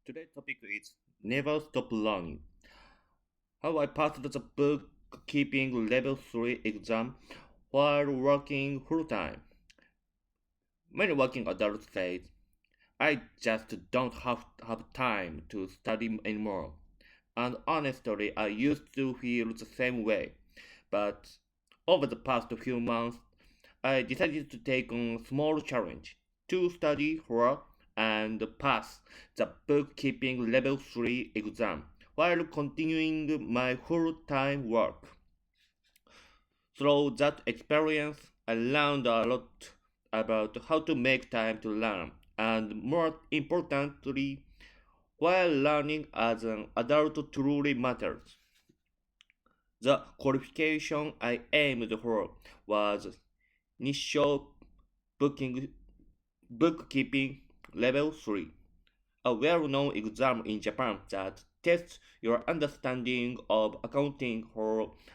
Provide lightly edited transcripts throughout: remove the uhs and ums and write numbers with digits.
Today's topic is Never Stop Learning. How I passed the bookkeeping level 3 exam while working full time. Many working adults say, I just don't have time to study anymore. And honestly, I used to feel the same way. But over the past few months, I decided to take on a small challenge to study for and pass the bookkeeping level 3 exam while continuing my full-time work. Through that experience, I learned a lot about how to make time to learn and more importantly, why learning as an adult truly matters. The qualification I aimed for was Nissho Booking Bookkeeping Level 3, a well known exam in Japan that tests your understanding of accounting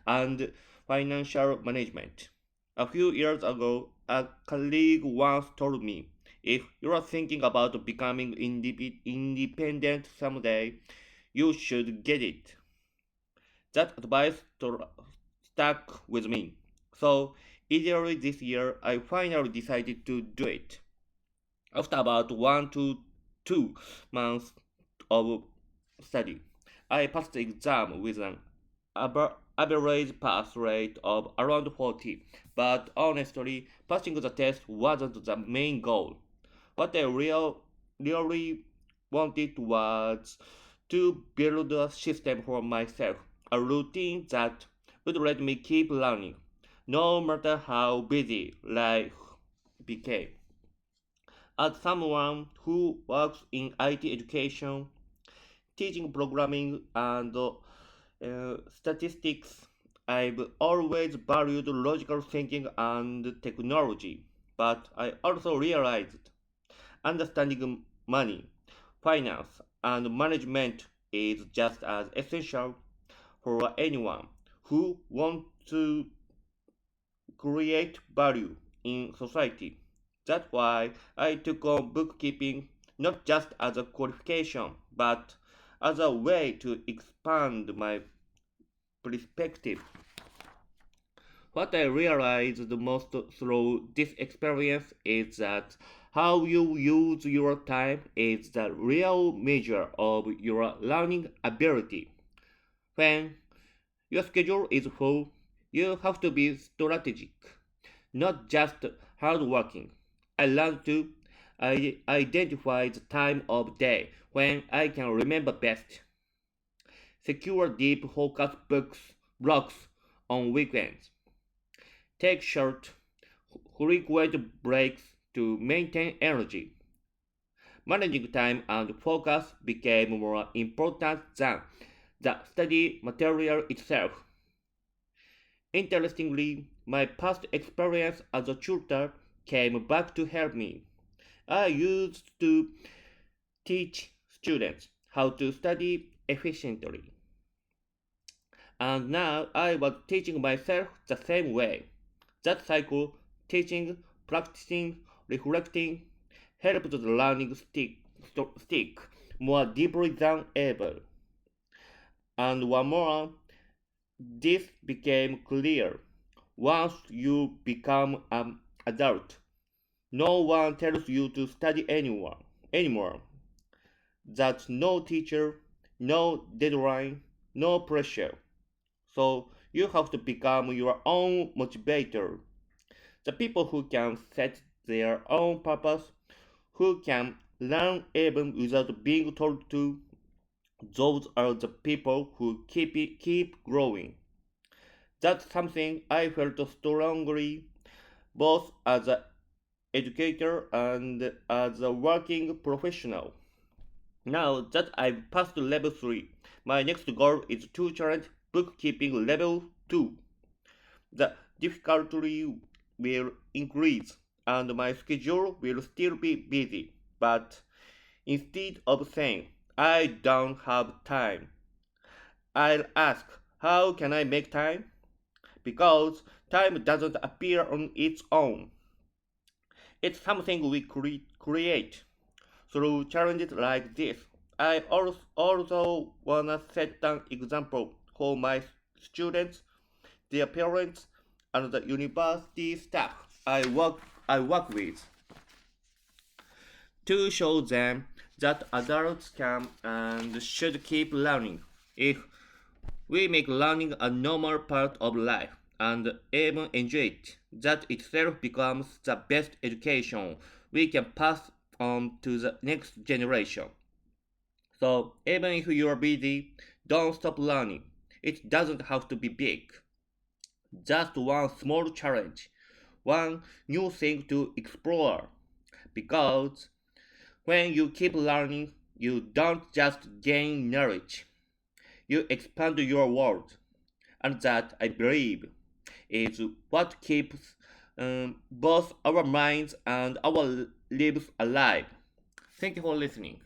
and financial management. A few years ago, a colleague once told me, if you are thinking about becoming independent someday, you should get it. That advice stuck with me. So, earlier this year, I finally decided to do it. After about 1 to 2 months of study, I passed the exam with an average pass rate of around 40. But honestly, passing the test wasn't the main goal. What I really wanted was to build a system for myself, a routine that would let me keep learning, no matter how busy life became. As someone who works in IT education, teaching programming and statistics, I've always valued logical thinking and technology. But I also realized understanding money, finance, and management is just as essential for anyone who wants to create value in society. That's why I took on bookkeeping not just as a qualification, but as a way to expand my perspective. What I realized the most through this experience is that how you use your time is the real measure of your learning ability. When your schedule is full, you have to be strategic, not just hardworking. I learned to identify the time of day when I can remember best, secure deep focus blocks on weekends, take short, frequent breaks to maintain energy. Managing time and focus became more important than the study material itself. Interestingly, my past experience as a tutor came back to help me. I used to teach students how to study efficiently, and now I was teaching myself the same way. That cycle, teaching, practicing, reflecting, helped the learning stick more deeply than ever. And one more, this became clear. Once you become an adult, no one tells you to study anymore. That's no teacher, no deadline, no pressure. So you have to become your own motivator. The people who can set their own purpose, who can learn even without being told to, those are the people who keep growing. That's something I felt strongly both as an educator and as a working professional. Now that I've passed level 3, my next goal is to challenge bookkeeping level 2. The difficulty will increase and my schedule will still be busy, but instead of saying, I don't have time, I'll ask, how can I make time? Because time doesn't appear on its own. It's something we create through challenges like this. I also wanna set an example for my students, their parents, and the university staff I work with to show them that adults can and should keep learning. If we make learning a normal part of life and even enjoy it, that itself becomes the best education we can pass on to the next generation. So even if you're busy, don't stop learning. It doesn't have to be big. Just one small challenge, one new thing to explore. Because when you keep learning, you don't just gain knowledge, you expand your world. And that, I believe, is what keeps both our minds and our lives alive. Thank you for listening.